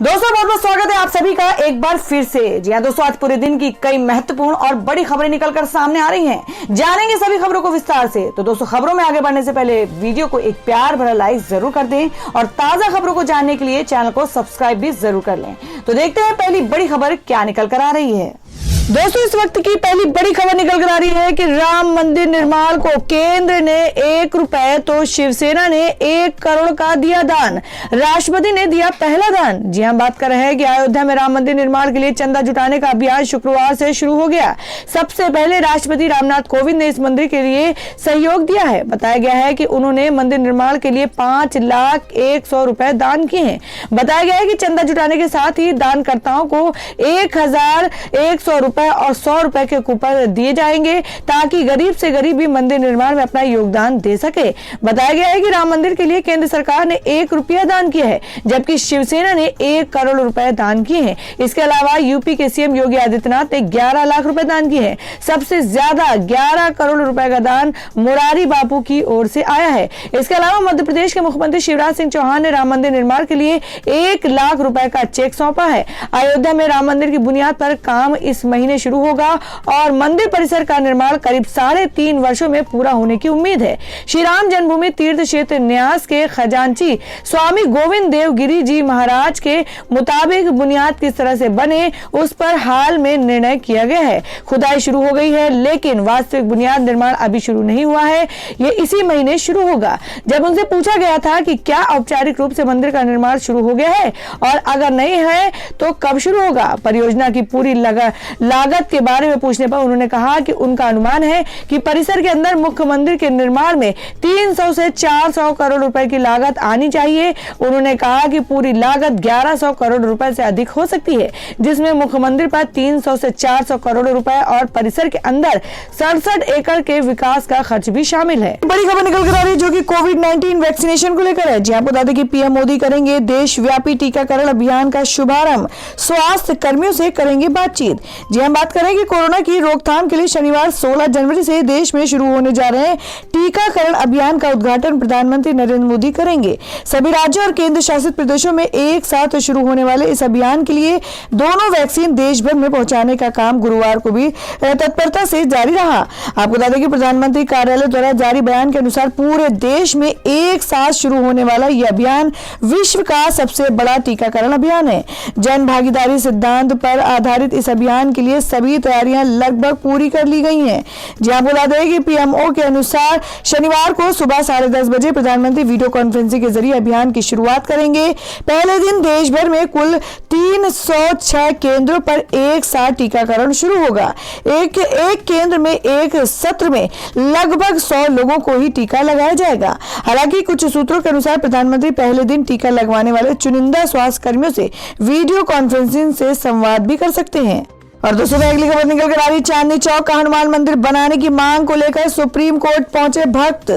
दोस्तों बहुत बहुत स्वागत है आप सभी का एक बार फिर से। जी हाँ दोस्तों, आज पूरे दिन की कई महत्वपूर्ण और बड़ी खबरें निकलकर सामने आ रही हैं। जानेंगे सभी खबरों को विस्तार से। तो दोस्तों खबरों में आगे बढ़ने से पहले वीडियो को एक प्यार भरा लाइक जरूर कर दें और ताजा खबरों को जानने के लिए चैनल को सब्सक्राइब भी जरूर कर लें। तो देखते हैं पहली बड़ी खबर क्या निकल कर आ रही है। दोस्तों इस वक्त की पहली बड़ी खबर निकल कर आ रही है कि राम मंदिर निर्माण को केंद्र ने 1 रुपए तो शिवसेना ने 1 करोड़ का दिया दान। राष्ट्रपति ने दिया पहला दान। जी हम बात कर रहे हैं कि अयोध्या में राम मंदिर निर्माण के लिए चंदा जुटाने का अभियान शुक्रवार से शुरू हो गया। सबसे पहले राष्ट्रपति रामनाथ कोविंद ने इस मंदिर के लिए सहयोग दिया है। बताया गया है कि उन्होंने मंदिर निर्माण के लिए 5,01,100 रुपए दान किए हैं। बताया गया है कि चंदा जुटाने के साथ ही दानकर्ताओं को 1,100 रुपए और 100 रुपए के कूपन दिए जाएंगे ताकि गरीब से गरीब भी मंदिर निर्माण में अपना योगदान दे सके। बताया गया है कि राम मंदिर के लिए केंद्र सरकार ने 1 रुपया दान किया है, जबकि शिवसेना ने 1 करोड़ रुपए दान किए हैं। इसके अलावा यूपी के सीएम योगी आदित्यनाथ ने 11 लाख रुपए दान किए हैं। सबसे ज्यादा 11 करोड़ रुपए का दान मुरारी बापू की ओर से आया है। इसके अलावा मध्य प्रदेश के मुख्यमंत्री शिवराज सिंह चौहान ने राम मंदिर निर्माण के लिए 1 लाख रुपए का चेक सौंपा है। अयोध्या में राम मंदिर की बुनियाद पर काम इस महीने शुरू होगा और मंदिर परिसर का निर्माण करीब 3.5 वर्षों में पूरा होने की उम्मीद है। श्री राम जन्मभूमि तीर्थ क्षेत्र न्यास के खजांची स्वामी गोविंद देव गिरी जी महाराज के मुताबिक बुनियाद किस तरह से बने उस पर हाल में निर्णय किया गया है। खुदाई शुरू हो गई है, लेकिन वास्तविक बुनियाद निर्माण अभी शुरू नहीं हुआ है। ये इसी महीने शुरू होगा। जब उनसे पूछा गया था कि क्या औपचारिक रूप से मंदिर का निर्माण शुरू हो गया है और अगर नहीं है तो कब शुरू होगा, परियोजना की पूरी लागत के बारे में पूछने पर उन्होंने कहा कि उनका अनुमान है कि परिसर के अंदर मुख्य मंदिर के निर्माण में 300 से 400 करोड़ रुपए की लागत आनी चाहिए। उन्होंने कहा कि पूरी लागत 1100 करोड़ रुपए से अधिक हो सकती है, जिसमें मुख्य मंदिर पर 300 से 400 करोड़ रुपए और परिसर के अंदर 67 एकड़ के विकास का खर्च भी शामिल है। बड़ी खबर निकल कर आ रही है जो कि कोविड-19 वैक्सीनेशन को लेकर है। जी आपको बता दें कि पीएम मोदी करेंगे देशव्यापी टीकाकरण अभियान का शुभारंभ, स्वास्थ्य कर्मियों से करेंगे बातचीत। जी हम बात करें कि कोरोना की रोकथाम के लिए शनिवार 16 जनवरी से देश में शुरू होने जा रहे टीकाकरण अभियान का उद्घाटन प्रधानमंत्री नरेंद्र मोदी करेंगे। सभी राज्यों और केंद्र शासित प्रदेशों में एक साथ शुरू होने वाले इस अभियान के लिए दोनों वैक्सीन देश भर में पहुंचाने का काम गुरुवार को भी तत्परता से जारी रहा। आपको बता दें कि प्रधानमंत्री कार्यालय द्वारा जारी बयान के अनुसार पूरे देश में एक साथ शुरू होने वाला यह अभियान विश्व का सबसे बड़ा टीकाकरण अभियान है। जन भागीदारी सिद्धांत पर आधारित इस अभियान के लिए सभी तैयारियां लगभग पूरी कर ली गई हैं। जहां बता दें कि पीएमओ के अनुसार शनिवार को सुबह 10:30 बजे प्रधानमंत्री वीडियो कॉन्फ्रेंसिंग के जरिए अभियान की शुरुआत करेंगे। पहले दिन देश भर में कुल 306 केंद्रों पर एक साथ टीकाकरण शुरू होगा। एक केंद्र में एक सत्र में लगभग 100 लोगों को ही टीका लगाया जाएगा। हालांकि कुछ सूत्रों के अनुसार प्रधानमंत्री पहले दिन टीका लगवाने वाले चुनिंदा स्वास्थ्य कर्मियों से वीडियो कॉन्फ्रेंसिंग से संवाद भी कर सकते हैं। और दोस्तों अगली खबर निकल कर आ रही, चांदनी चौक का हनुमान मंदिर बनाने की मांग को लेकर सुप्रीम कोर्ट पहुंचे भक्त।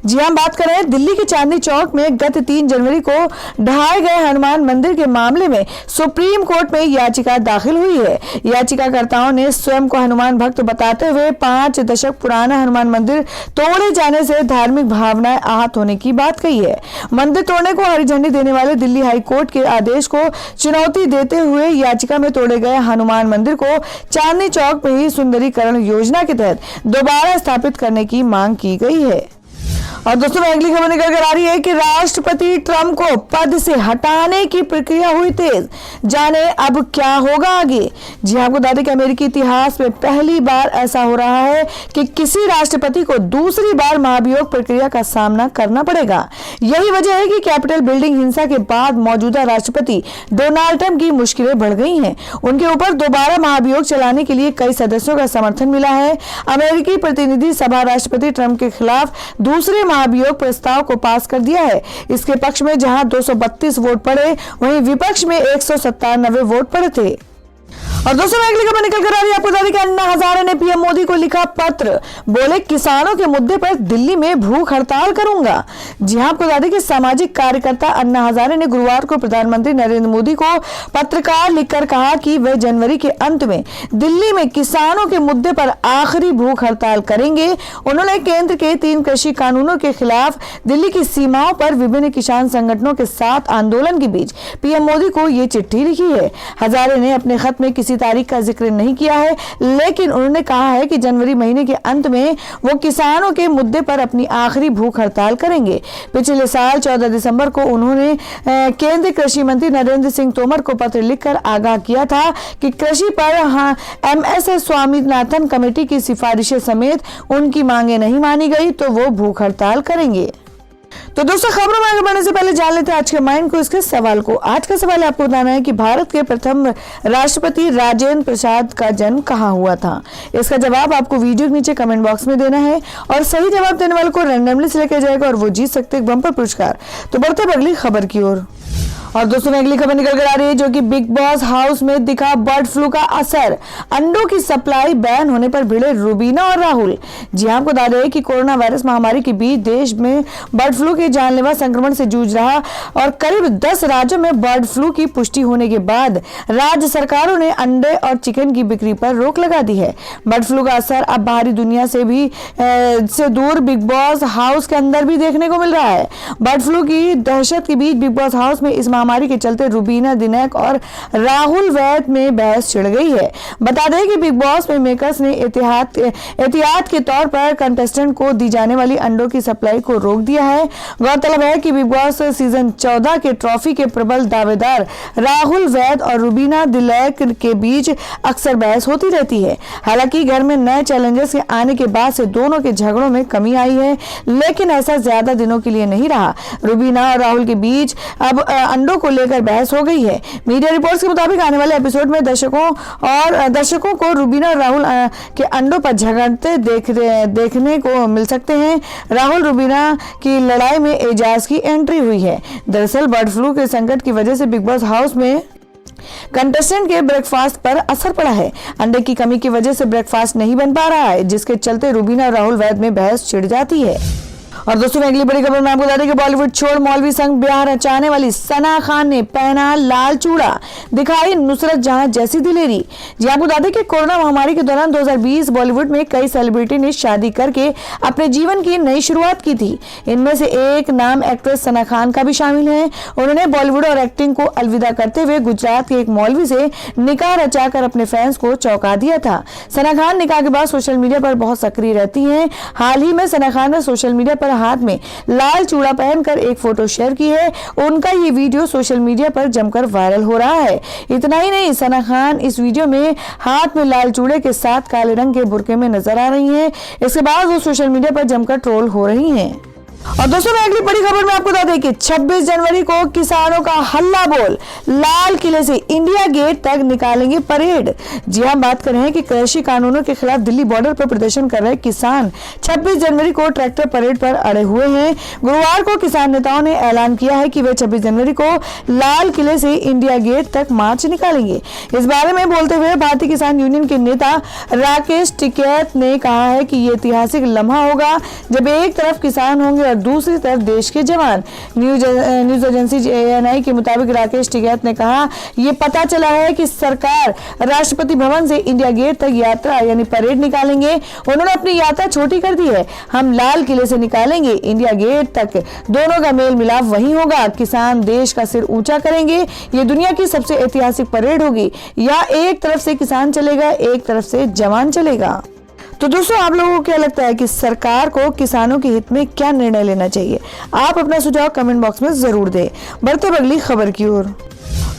जी हम बात कर रहे हैं दिल्ली के चांदनी चौक में गत 3 जनवरी को ढहाए गए हनुमान मंदिर के मामले में सुप्रीम कोर्ट में याचिका दाखिल हुई है। याचिकाकर्ताओं ने स्वयं को हनुमान भक्त बताते हुए 5 दशक पुराना हनुमान मंदिर तोड़े जाने से धार्मिक भावनाएं आहत होने की बात कही है। मंदिर तोड़ने को हरी झंडी देने वाले दिल्ली हाई कोर्ट के आदेश को चुनौती देते हुए याचिका में तोड़े गए हनुमान मंदिर को चांदनी चौक में ही सुंदरीकरण योजना के तहत दोबारा स्थापित करने की मांग की गई है। और दोस्तों अगली खबर निकल कर आ रही है कि राष्ट्रपति ट्रंप को पद से हटाने की प्रक्रिया हुई तेज। जाने अब क्या होगा आगे। जी आपको बता दें कि अमेरिकी इतिहास में पहली बार ऐसा हो रहा है कि किसी राष्ट्रपति को दूसरी बार महाभियोग प्रक्रिया का सामना करना पड़ेगा। यही वजह है कि कैपिटल बिल्डिंग हिंसा के बाद मौजूदा राष्ट्रपति डोनाल्ड ट्रंप की मुश्किलें बढ़ गई हैं। उनके ऊपर दोबारा महाभियोग चलाने के लिए कई सदस्यों का समर्थन मिला है। अमेरिकी प्रतिनिधि सभा राष्ट्रपति ट्रंप के खिलाफ दूसरे महाभियोग प्रस्ताव को पास कर दिया है। इसके पक्ष में जहां 232 वोट पड़े, वहीं विपक्ष में 197 वोट पड़े थे। और दोस्तों अगली खबर निकल कर आ रही है आपको बता दें कि अन्ना हजारे ने पीएम मोदी को लिखा पत्र, बोले किसानों के मुद्दे पर दिल्ली में भूख हड़ताल करूंगा। जी हां, आपको बता दें कि सामाजिक कार्यकर्ता अन्ना हजारे ने गुरुवार को प्रधानमंत्री नरेंद्र मोदी को पत्रकार लिखकर कहा कि वे जनवरी के अंत में दिल्ली में किसानों के मुद्दे पर आखिरी भूख हड़ताल करेंगे। उन्होंने केंद्र के 3 कृषि कानूनों के खिलाफ दिल्ली की सीमाओं पर विभिन्न किसान संगठनों के साथ आंदोलन के बीच पीएम मोदी को ये चिट्ठी लिखी है। हजारे ने अपने खत में किसी तारीख का जिक्र नहीं किया है, लेकिन उन्होंने कहा है कि जनवरी महीने के अंत में वो किसानों के मुद्दे पर अपनी आखिरी भूख हड़ताल करेंगे। पिछले साल 14 दिसंबर को उन्होंने केंद्रीय कृषि मंत्री नरेंद्र सिंह तोमर को पत्र लिखकर आगाह किया था कि कृषि पर एमएस स्वामीनाथन कमेटी की सिफारिशें समेत उनकी मांगे नहीं मानी गई तो वो भूख हड़ताल करेंगे। तो दोस्तों खबरों में आगे बढ़ने से पहले जान लेते हैं आज के माइंड को इसके सवाल को। आज का सवाल आपको बताना है कि भारत के प्रथम राष्ट्रपति राजेंद्र प्रसाद का जन्म कहाँ हुआ था। इसका जवाब आपको वीडियो के नीचे कमेंट बॉक्स में देना है और सही जवाब देने वाले को रैंडमली सिलेक्ट किया जाएगा और वो जीत सकते हैं बम्पर पुरस्कार। तो बढ़ते हैं अगली खबर की ओर। और दोस्तों अगली खबर निकल कर आ रही है जो कि बिग बॉस हाउस में दिखा बर्ड फ्लू का असर, अंडों की सप्लाई बैन होने पर भिड़े रुबीना और राहुल। जी हां, आपको बता दें कि कोरोना वायरस महामारी के बीच देश में बर्ड फ्लू के जानलेवा संक्रमण से जूझ रहा और करीब 10 राज्यों में बर्ड फ्लू की पुष्टि होने के बाद राज्य सरकारों ने अंडे और चिकन की बिक्री पर रोक लगा दी है। बर्ड फ्लू का असर अब बाहरी दुनिया से दूर बिग बॉस हाउस के अंदर भी देखने को मिल रहा है। बर्ड फ्लू की दहशत के बीच बिग बॉस हाउस में इस महामारी के चलते रुबीना दिनेक और राहुल वैद में बहस छिड़ गई है। बता दें कि बिग बॉस में मेकर्स ने एहतियात के तौर पर कंटेस्टेंट को दी जाने वाली अंडों की सप्लाई को रोक दिया है। गौरतलब है कि बिग बॉस सीजन 14 के ट्रॉफी के प्रबल दावेदार राहुल वैद और रुबीना दिनेक के बीच अक्सर बहस होती रहती है। हालांकि घर में नए चैलेंजेस के आने के बाद से दोनों के झगड़ों में कमी आई है, लेकिन ऐसा ज्यादा दिनों के लिए नहीं रहा। रुबीना और राहुल के बीच अब अंडों को लेकर बहस हो गई है। मीडिया रिपोर्ट्स के मुताबिक आने वाले एपिसोड में दर्शकों को रुबीना और राहुल के अंडों पर झगड़ते देखने को मिल सकते हैं। राहुल रुबीना की लड़ाई में एजाज की एंट्री हुई है। दरअसल बर्ड फ्लू के संकट की वजह से बिग बॉस हाउस में कंटेस्टेंट के ब्रेकफास्ट पर असर पड़ा है। अंडे की कमी की वजह से ब्रेकफास्ट नहीं बन पा रहा है, जिसके चलते रुबीना और राहुल वैद में बहस छिड़ जाती है। और दोस्तों अगली बड़ी खबर में आपको बता दें कि बॉलीवुड छोड़ मौलवी संग ब्याह रचाने वाली सना खान ने पहना लाल चूड़ा, दिखाई नुसरत जहां जैसी दिलेरी। जी आपको बता दें कि कोरोना महामारी के दौरान 2020 बॉलीवुड में कई सेलिब्रिटी ने शादी करके अपने जीवन की नई शुरुआत की थी। इनमें से एक नाम एक्ट्रेस सना खान का भी शामिल है। उन्होंने बॉलीवुड और एक्टिंग को अलविदा करते हुए गुजरात के एक मौलवी से निकाह रचाकर अपने फैंस को चौंका दिया था। सना खान निकाह के बाद सोशल मीडिया पर बहुत सक्रिय रहती है। हाल ही में सना खान ने सोशल मीडिया पर हाथ में लाल चूड़ा पहनकर एक फोटो शेयर की है। उनका ये वीडियो सोशल मीडिया पर जमकर वायरल हो रहा है। इतना ही नहीं, सना खान इस वीडियो में हाथ में लाल चूड़े के साथ काले रंग के बुर्के में नजर आ रही हैं। इसके बाद वो सोशल मीडिया पर जमकर ट्रोल हो रही हैं। और दोस्तों अगली बड़ी खबर में आपको बता दें कि 26 जनवरी को किसानों का हल्ला बोल, लाल किले से इंडिया गेट तक निकालेंगे परेड। जी हम बात कर रहे हैं कि कृषि कानूनों के खिलाफ दिल्ली बॉर्डर पर प्रदर्शन कर रहे किसान 26 जनवरी को ट्रैक्टर परेड पर अड़े हुए हैं। गुरुवार को किसान नेताओं ने ऐलान किया है कि वे 26 जनवरी को लाल किले से इंडिया गेट तक मार्च निकालेंगे। इस बारे में बोलते हुए भारतीय किसान यूनियन के नेता राकेश टिकैत ने कहा है कि ये ऐतिहासिक लम्हा होगा जब एक तरफ किसान होंगे और दूसरी तरफ देश के जवान। न्यूज एजेंसी ANI के मुताबिक राकेश टिकैत ने कहा, ये पता चला है कि सरकार राष्ट्रपति भवन से इंडिया गेट तक यात्रा यानी परेड निकालेंगे। उन्होंने अपनी यात्रा छोटी कर दी है। हम लाल किले से निकालेंगे इंडिया गेट तक, दोनों का मेल मिलाप वहीं होगा। किसान देश का सिर ऊंचा करेंगे। ये दुनिया की सबसे ऐतिहासिक परेड होगी। या एक तरफ से किसान चलेगा, एक तरफ से जवान चलेगा। तो दोस्तों आप लोगों को क्या लगता है कि सरकार को किसानों के हित में क्या निर्णय लेना चाहिए? आप अपना सुझाव कमेंट बॉक्स में जरूर दें। बढ़ते अगली खबर की ओर।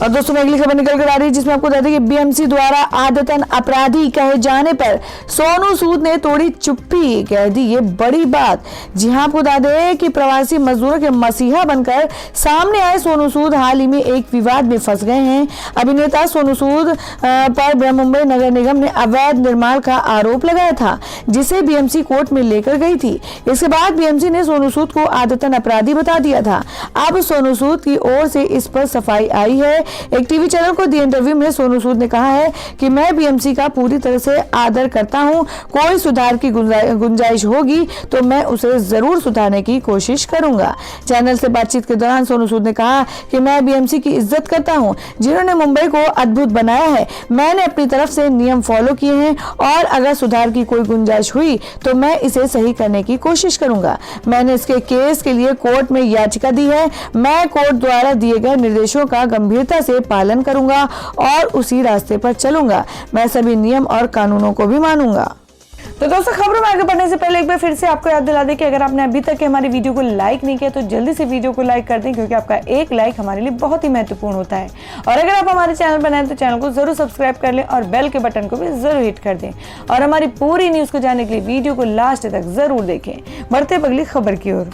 और दोस्तों अगली खबर निकल कर आ रही है जिसमें आपको बता दें कि BMC द्वारा आदतन अपराधी कहे जाने पर सोनू सूद ने तोड़ी चुप्पी, कह दी ये बड़ी बात। जी हां, आपको बता दें कि प्रवासी मजदूरों के मसीहा बनकर सामने आए सोनू सूद हाल ही में एक विवाद में फंस गए हैं। अभिनेता सोनू सूद पर मुंबई नगर निगम ने अवैध निर्माण का आरोप लगाया था, जिसे BMC कोर्ट में लेकर गई थी। इसके बाद BMC ने सोनू सूद को आदतन अपराधी बता दिया था। अब सोनू सूद की ओर से इस पर सफाई आई है। एक टीवी चैनल को दिए इंटरव्यू में सोनू सूद ने कहा है कि मैं बीएमसी का पूरी तरह से आदर करता हूं, कोई सुधार की गुंजाइश होगी तो मैं उसे जरूर सुधारने की कोशिश करूंगा। चैनल से बातचीत के दौरान सोनू सूद ने कहा कि मैं बीएमसी की इज्जत करता हूं, जिन्होंने मुंबई को अद्भुत बनाया है। मैंने अपनी तरफ से नियम फॉलो किए हैं और अगर सुधार की कोई गुंजाइश हुई तो मैं इसे सही करने की कोशिश करूंगा। मैंने इसके केस के लिए कोर्ट में याचिका दी है। मैं कोर्ट द्वारा दिए गए निर्देशों का गंभीरता से पालन करूंगा और उसी रास्ते पर चलूंगा। मैं सभी नियम और कानूनों को भी मानूंगा। तो दोस्तों, खबरों में आगे बढ़ने से पहले एक बार फिर से आपको याद दिला दें कि अगर आपने अभी तक हमारी वीडियो को लाइक नहीं किया तो जल्दी से वीडियो को लाइक कर दें, क्योंकि आपका एक लाइक हमारे लिए बहुत ही महत्वपूर्ण होता है। और अगर आप हमारे चैनल पर नए हैं तो चैनल को जरूर सब्सक्राइब कर लें और बेल के बटन को भी जरूर हिट कर दें। और हमारी पूरी न्यूज को जानने के लिए वीडियो को लास्ट तक जरूर देखें। बढ़ते अगली खबर की ओर।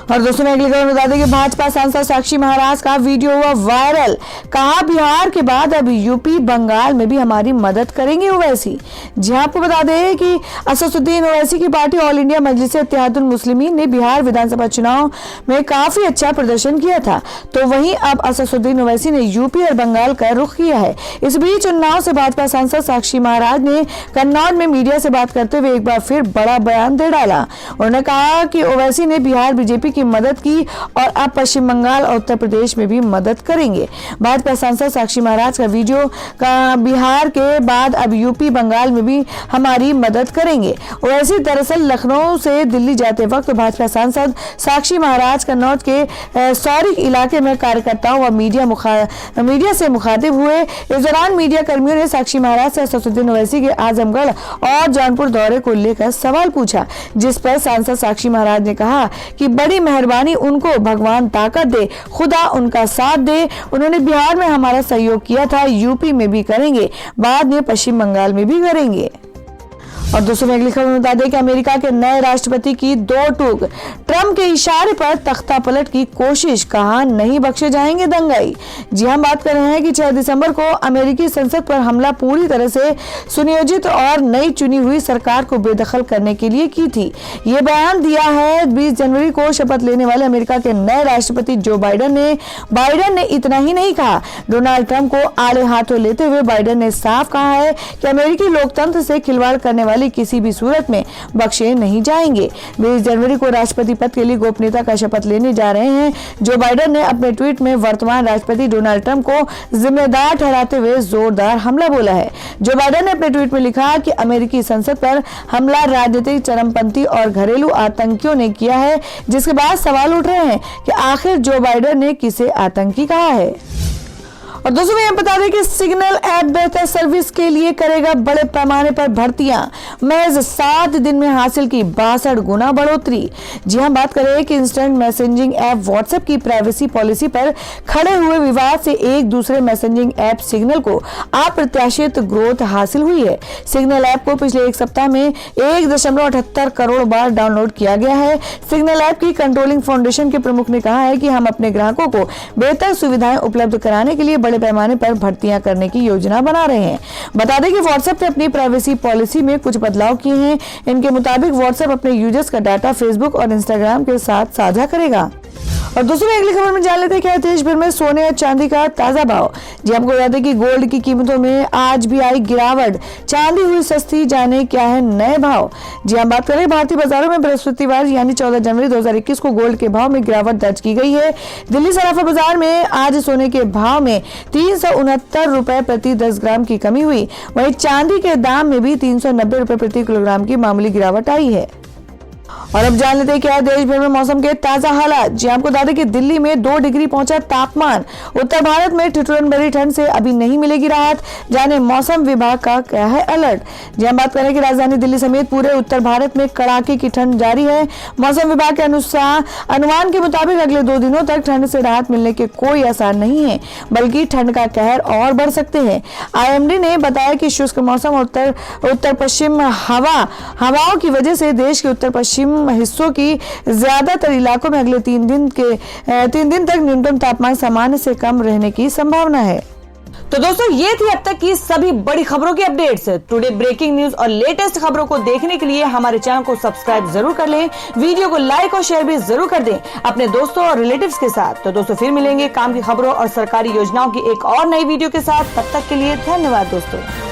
और दोस्तों, मैं अगली खबर बता दें कि भाजपा सांसद साक्षी महाराज का वीडियो हुआ वायरल। कहा बिहार के बाद अब यूपी बंगाल में भी हमारी मदद करेंगे ओवैसी। जी आपको बता दें कि असदुद्दीन ओवैसी की पार्टी ऑल इंडिया मजलिस इत्तेहादुल मुस्लिमीन ने बिहार विधानसभा चुनाव में काफी अच्छा प्रदर्शन किया था, तो वहीं अब असदुद्दीन ओवैसी ने यूपी और बंगाल का रुख किया है। इस बीच उन्नाव से भाजपा सांसद साक्षी महाराज ने कन्नौज में मीडिया से बात करते हुए एक बार फिर बड़ा बयान दे डाला। उन्होंने कहा कि ओवैसी ने बिहार बीजेपी की मदद की और अब पश्चिम बंगाल और उत्तर प्रदेश में भी मदद करेंगे। भाजपा सांसद साक्षी महाराज का वीडियो का बिहार के बाद अब यूपी बंगाल में भी हमारी मदद करेंगे। ओवैसी दरअसल लखनऊ से दिल्ली जाते वक्त भाजपा सांसद साक्षी महाराज कन्नौज के सौरिक इलाके में कार्यकर्ताओं व मीडिया से मुखातिब हुए। इस दौरान मीडिया कर्मियों ने साक्षी महाराज से असदुद्दीन ओवैसी के आजमगढ़ और जौनपुर दौरे को लेकर सवाल पूछा, जिस पर सांसद साक्षी महाराज ने कहा कि बड़ी मेहरबानी, उनको भगवान ताकत दे, खुदा उनका साथ दे। उन्होंने बिहार में हमारा सहयोग किया था, यूपी में भी करेंगे, बाद में पश्चिम बंगाल में भी करेंगे। और दोस्तों, अगली खबर में बता दें कि अमेरिका के नए राष्ट्रपति की दो टूक। ट्रंप के इशारे पर तख्ता पलट की कोशिश, कहा नहीं बख्शे जाएंगे दंगाई। जी हम बात कर रहे हैं कि 6 दिसंबर को अमेरिकी संसद पर हमला पूरी तरह से सुनियोजित और नई चुनी हुई सरकार को बेदखल करने के लिए की थी। ये बयान दिया है 20 जनवरी को शपथ लेने वाले अमेरिका के नए राष्ट्रपति जो बाइडेन ने इतना ही नहीं कहा। डोनाल्ड ट्रंप को आले हाथों लेते हुए बाइडेन ने साफ कहा है कि अमेरिकी लोकतंत्र से खिलवाड़ करने वाले किसी भी सूरत में बख्शे नहीं जाएंगे। 20 जनवरी को राष्ट्रपति पद के लिए गोपनीयता का शपथ लेने जा रहे हैं। जो बाइडेन ने अपने ट्वीट में वर्तमान राष्ट्रपति डोनाल्ड ट्रंप को जिम्मेदार ठहराते हुए जोरदार हमला बोला है। जो बाइडेन ने अपने ट्वीट में लिखा कि अमेरिकी संसद पर हमला राजनीतिक चरमपंथी और घरेलू आतंकियों ने किया है, जिसके बाद सवाल उठ रहे हैं कि आखिर जो बाइडेन ने किसे आतंकी कहा है। और दोस्तों, मैं बता दें कि सिग्नल ऐप बेहतर सर्विस के लिए करेगा बड़े पैमाने पर भर्तियां। महज 7 दिन में हासिल की 62 गुना बढ़ोतरी। जी हम बात करें कि इंस्टेंट मैसेजिंग ऐप व्हाट्सएप की प्राइवेसी पॉलिसी पर खड़े हुए विवाद से एक दूसरे मैसेजिंग ऐप सिग्नल को अप्रत्याशित ग्रोथ हासिल हुई है। सिग्नल ऐप को पिछले एक सप्ताह में 1.78 करोड़ बार डाउनलोड किया गया है। सिग्नल ऐप की कंट्रोलिंग फाउंडेशन के प्रमुख ने कहा है कि हम अपने ग्राहकों को बेहतर सुविधाएं उपलब्ध कराने के लिए बड़े पैमाने पर भर्तियां करने की योजना बना रहे हैं। बता दें कि व्हाट्सएप ने अपनी प्राइवेसी पॉलिसी में कुछ बदलाव किए हैं। इनके मुताबिक व्हाट्सएप अपने यूजर्स का डाटा फेसबुक और इंस्टाग्राम के साथ साझा करेगा। और दोस्तों, अगली खबर में जान लेते हैं क्या देश भर में सोने और चांदी का ताजा भाव। जी आपको बता दें कि गोल्ड की कीमतों में आज भी आई गिरावट, चांदी हुई सस्ती, जाने क्या है नए भाव। जी हम बात करें भारतीय बाजारों में बृहस्पतिवार यानी 14 जनवरी 2021 को गोल्ड के भाव में गिरावट दर्ज की गई है। दिल्ली सराफा बाजार में आज सोने के भाव में 369 रुपए प्रति 10 ग्राम की कमी हुई। वहीं चांदी के दाम में भी 390 रुपए प्रति किलोग्राम की मामूली गिरावट आई है। और अब जान लेते हैं क्या है देश भर में मौसम के ताजा हालात। जी आपको बता दें कि दिल्ली में 2 डिग्री पहुंचा तापमान। उत्तर भारत में ठिठुरन भरी ठंड से अभी नहीं मिलेगी राहत, जाने मौसम विभाग का क्या है अलर्ट। जी हम बात करें कि राजधानी दिल्ली समेत पूरे उत्तर भारत में कड़ाके की ठंड जारी है। मौसम विभाग के अनुमान के मुताबिक अगले 2 दिनों तक ठंड से राहत मिलने के कोई आसार नहीं है, बल्कि ठंड का कहर और बढ़ सकते हैं। IMD ने बताया कि शुष्क मौसम और उत्तर पश्चिम हवाओं की वजह से देश के उत्तर पश्चिम हिस्सों की ज्यादातर इलाकों में अगले 3 दिन तक न्यूनतम तापमान सामान्य से कम रहने की संभावना है। तो दोस्तों ये थी अब तक की सभी बड़ी खबरों की अपडेट्स। टुडे ब्रेकिंग न्यूज और लेटेस्ट खबरों को देखने के लिए हमारे चैनल को सब्सक्राइब जरूर कर लें, वीडियो को लाइक और शेयर भी जरूर कर दें अपने दोस्तों और रिलेटिव्स के साथ। तो दोस्तों फिर मिलेंगे काम की खबरों और सरकारी योजनाओं की एक और नई वीडियो के साथ। तब तक के लिए धन्यवाद दोस्तों।